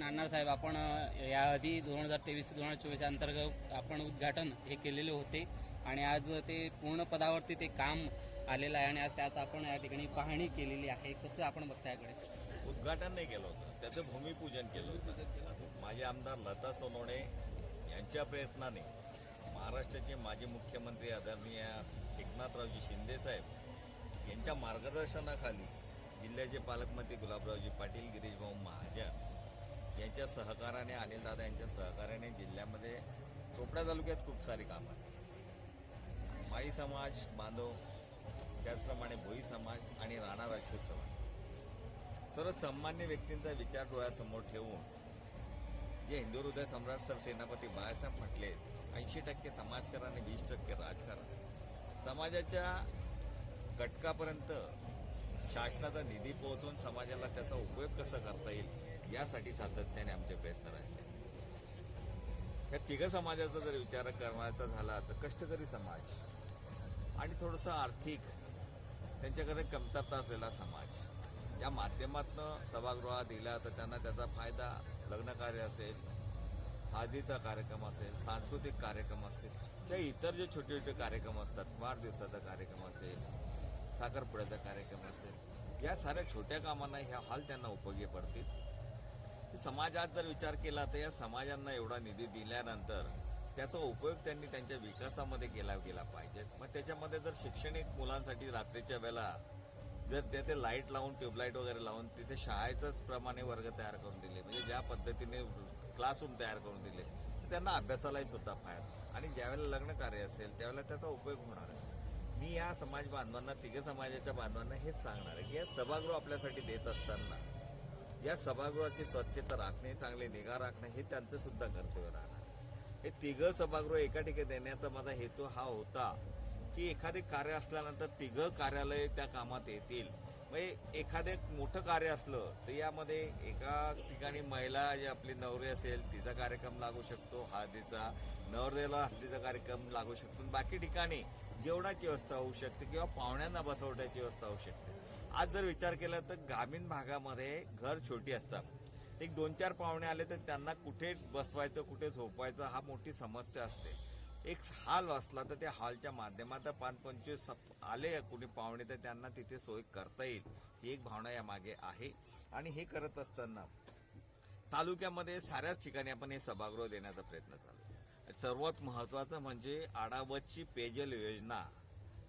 नाणार साहेब, आपण याआधी 2023 ते 2024 अंतर्गत आपण उद्घाटन हे केलेले होते आणि आज ते पूर्ण पदावरती ते काम आलेलं आहे आणि आज त्याच आपण या ठिकाणी पाहणी केलेली आहे. कसं आपण बघताय याकडे? उद्घाटन नाही केलं होतं, त्याचं भूमिपूजन केलं होतं. माझे आमदार लता सोनवणे यांच्या प्रयत्नाने महाराष्ट्राचे माजी मुख्यमंत्री आदरणीय एकनाथरावजी शिंदेसाहेब यांच्या मार्गदर्शनाखाली जिल्ह्याचे पालकमंत्री गुलाबरावजी पाटील, गिरीशभाऊ महाजन यांच्या सहकार्याने, अनिलदादा यांच्या सहकार्याने जिल्ह्यामध्ये चोपडा तालुक्यात खूप सारी कामं आहेत. माळी समाज बांधव, त्याचप्रमाणे भोई समाज आणि राणा राजपूत समाज, सर्व सामान्य व्यक्तींचा विचार डोळ्यासमोर ठेवून जे हिंदू हृदय सम्राट सरसेनापती बाळासाहेब म्हटले 80% समाजकारण आणि 20% राजकारण, समाजाच्या घटकापर्यंत शासनाचा निधी पोहोचवून समाजाला त्याचा उपयोग कसा करता येईल यासाठी सातत्याने आमचे प्रयत्न राहिले. या तिघ समाजाचा जर विचार करण्याचा झाला तर कष्टकरी समाज आणि थोडंसं आर्थिक त्यांच्याकडे कमतरता असलेला समाज या माध्यमातून सभागृहात दिला तर त्यांना त्याचा फायदा, लग्नकार्य असेल, हळदीचा कार्यक्रम असेल, सांस्कृतिक कार्यक्रम असेल किंवा इतर जे छोटे छोटे कार्यक्रम असतात, वाढदिवसाचा कार्यक्रम असेल, साखरपुड्याचा कार्यक्रम असेल, या साऱ्या छोट्या कामांना ह्या हॉल त्यांना उपयोगी पडतील. समाजात जर विचार केला तर या समाजांना एवढा निधी दिल्यानंतर त्याचा उपयोग त्यांनी त्यांच्या विकासामध्ये केला गेला पाहिजे. मग त्याच्यामध्ये जर शैक्षणिक मुलांसाठी रात्रीच्या वेळेला जर तिथे लाईट लावून, ट्यूबलाईट वगैरे लावून तिथे शाळेचंच प्रमाणे वर्ग तयार करून दिले, म्हणजे ज्या पद्धतीने क्लासरूम तयार करून दिले तर त्यांना अभ्यासालाही सुद्धा फायदा आणि ज्यावेळेला लग्न कार्य असेल त्यावेळेला त्याचा उपयोग होणार आहे. मी या समाज बांधवांना, तिघ समाजाच्या बांधवांना हेच सांगणार आहे की हे सभागृह आपल्यासाठी देत असताना या सभागृहाची स्वच्छता राखणे, चांगली निगा राखणे हे त्यांचं सुद्धा कर्तव्य राहणार. हे तिघ सभागृह एका ठिकाणी देण्याचा माझा हेतू हा होता की एखादे कार्य असल्यानंतर तिघ कार्यालय त्या कामात येतील. म्हणजे एखादे मोठं कार्य असलं तर यामध्ये एका ठिकाणी महिला जी आपली नवरी असेल तिचा कार्यक्रम लागू शकतो, हळदीचा, नवरदेवाला हळदीचा कार्यक्रम लागू शकतो, बाकी ठिकाणी जेवणाची व्यवस्था होऊ शकते किंवा पाहुण्यांना बसवण्याची व्यवस्था होऊ शकते. आज जर विचार केला तर ग्रामीण भागामध्ये घर छोटी असतात, एक 2-4 पाहुणे आले तर त्यांना कुठे बसवायचं, कुठे झोपवायचं हा मोठी समस्या असते. एक हॉल असला तर त्या हॉलच्या माध्यमातून 5-25 आले कुणी पाहुणे तर त्यांना तिथे सोय करता येईल ही एक भावना यामागे आहे. आणि हे करत असताना तालुक्यामध्ये साऱ्याच ठिकाणी आपण हे सभागृह देण्याचा प्रयत्न चालू. सर्वात महत्त्वाचं म्हणजे आडावतची पेयजल योजना.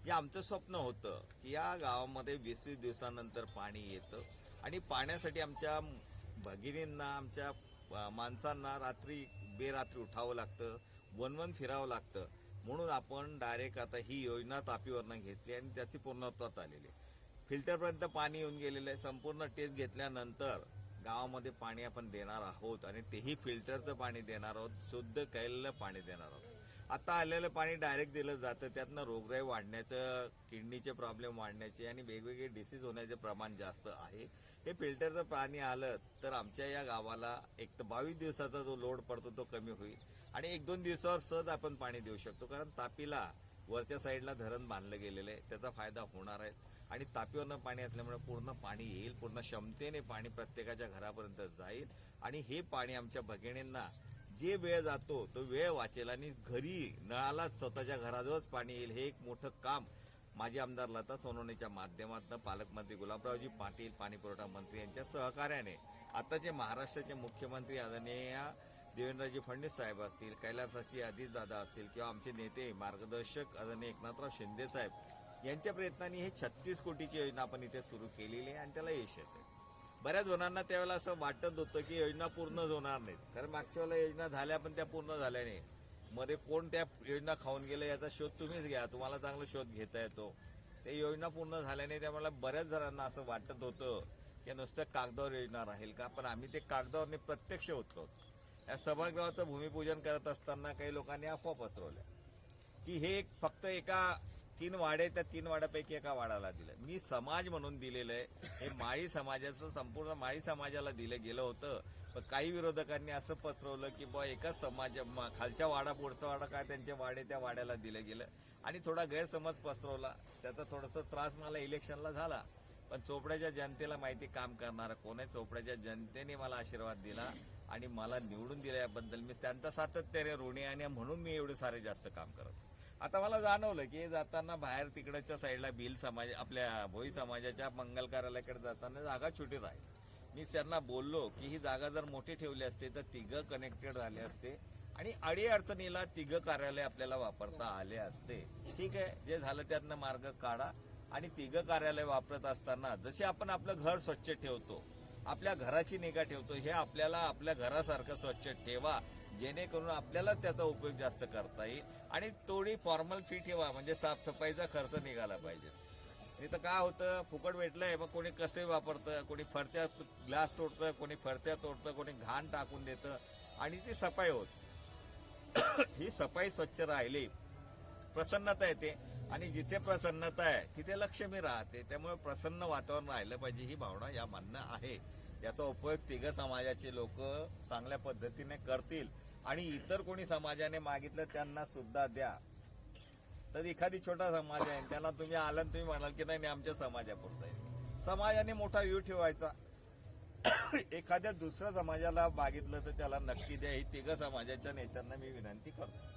हे आमचं स्वप्न होतं की या गावामध्ये 20-20 दिवसानंतर पाणी येतं आणि पाण्यासाठी आमच्या भगिनींना, आमच्या माणसांना रात्री बेरात्री उठावं लागतं, वन फिरावं लागतं. म्हणून आपण डायरेक्ट आता ही योजना तापीवरनं घेतली आणि त्याची पूर्णत्वात आलेली. फिल्टरपर्यंत पाणी येऊन गेलेलं आहे. संपूर्ण टेस्ट घेतल्यानंतर गावामध्ये पाणी आपण देणार आहोत आणि तेही फिल्टरचं पाणी देणार आहोत, शुद्ध केलेलं पाणी देणार आहोत. आता आलेलं पाणी डायरेक्ट दिलं जातं, त्यातनं रोगराई वाढण्याचं, किडनीचे प्रॉब्लेम वाढण्याचे आणि वेगवेगळे डिसीज होण्याचे प्रमाण जास्त आहे. हे फिल्टरचं पाणी आलं तर आमच्या या गावाला एक तर 22 दिवसाचा जो लोड पडतो तो कमी होईल आणि 1-2 दिवसावर सहज आपण पाणी देऊ शकतो. कारण तापीला वरच्या साईडला धरण बांधलं गेलेलं आहे, त्याचा फायदा होणार आहे आणि तापीवरनं पाणी असल्यामुळे पूर्ण पाणी येईल, पूर्ण क्षमतेने पाणी प्रत्येकाच्या घरापर्यंत जाईल आणि हे पाणी आमच्या भगिनींना जे वेळ जातो तो वेळ वाचेल आणि घरी नळाला स्वतःच्या घराजवळच पाणी येईल. हे एक मोठं काम माजी आमदार लता सोनवणेच्या माध्यमातून पालकमंत्री गुलाबरावजी पाटील, पाणीपुरवठा मंत्री यांच्या सहकार्याने आताचे महाराष्ट्राचे मुख्यमंत्री आदरणीय देवेंद्रजी फडणवीस साहेब असतील, कैलासवासी अजितदादा असतील किंवा आमचे नेते मार्गदर्शक आदरणीय एकनाथराव शिंदे साहेब यांच्या प्रयत्नांनी हे 36 कोटीची योजना आपण इथे सुरू केलेली आहे आणि त्याला यश येते. बऱ्याच जणांना त्यावेळेला असं वाटत होतं की योजना पूर्ण होणार नाहीत, कारण मागच्या वेळेला योजना झाल्या पण त्या पूर्ण झाल्या नाही. मध्ये कोण त्या योजना खाऊन गेलं याचा शोध तुम्हीच घ्या, तुम्हाला चांगला शोध घेता येतो. ते योजना पूर्ण झाल्या नाही, त्यामुळे बऱ्याच जणांना असं वाटत होतं की नुसतं कागदावर योजना राहील का, पण आम्ही ते कागदावरने प्रत्यक्ष उतरवतो. या सभागृहाचं भूमिपूजन करत असताना काही लोकांनी अफवा पसरवल्या की हे फक्त एका 3 वाडे, त्या 3 वाड्यापैकी एका वाडाला दिलं. मी समाज म्हणून दिलेलं आहे. हे माळी समाजाचं, संपूर्ण माळी समाजाला दिलं गेलं होतं. पण काही विरोधकांनी असं पसरवलं की बा एका समाज, खालच्या वाडा पुढचा वाडा काय त्यांचे वाडे त्या वाड्याला दिलं गेलं आणि थोडा गैरसमज पसरवला. त्याचा थोडासा त्रास मला इलेक्शनला झाला, पण चोपड्याच्या जनतेला माहिती काम करणारा कोण आहे. चोपड्याच्या जनतेने मला आशीर्वाद दिला आणि मला निवडून दिल्याबद्दल मी त्यांचा सातत्याने ऋणी आणि म्हणून मी एवढे सारे जास्त काम करतो. आता मला जाणवलं की जाताना बाहेर तिकडच्या साईडला भिल समाज आपल्या भोई समाजाच्या मंगल कार्यालयाकडे जाताना जागा छोटी राहील. मी त्यांना बोललो की ही जागा जर मोठी ठेवली असते तर तिघं कनेक्टेड झाले असते आणि अडीअडचणीला तिघं कार्यालय आपल्याला वापरता आले असते. ठीक आहे, जे झालं त्यातनं मार्ग काढा. आणि तिघं कार्यालय वापरत असताना जसे आपण आपलं घर स्वच्छ ठेवतो, आपल्या घराची निगा ठेवतो, हे आपल्याला आपल्या घरासारखं स्वच्छ ठेवा, जेणेकरून आपल्याला त्याचा उपयोग जास्त करता येईल. आणि थोडी फॉर्मल फी ठेवा, म्हणजे साफसफाईचा खर्च निघाला पाहिजे. नाही तर काय होतं, फुकट भेटलंय मग कोणी कसे वापरतं, कोणी फरच्या ग्लास तोडतं, कोणी फरच्या तोडतं, कोणी घाण टाकून देतं आणि ती सफाई होत. ही सफाई स्वच्छ राहिली, प्रसन्नता येते आणि जिथे प्रसन्नता आहे तिथे लक्ष्मी राहते. त्यामुळे प्रसन्न वातावरण राहिलं पाहिजे, ही भावना या मान्य आहे. याचा उपयोग तिघ समाजाचे लोक चांगल्या पद्धतीने करतील आणि इतर कोणी समाजाने मागितलं त्यांना सुद्धा द्या. तर एखादी छोटा समाज आहे त्याला तुम्ही आला तुम्ही म्हणाल की नाही आमच्या समाजापुरतं आहे, समाजाने मोठा व्ह्यू ठेवायचा. एखाद्या दुसऱ्या समाजाला मागितलं तर त्याला नक्की द्या, ही तिघ समाजाच्या नेत्यांना मी विनंती करतो.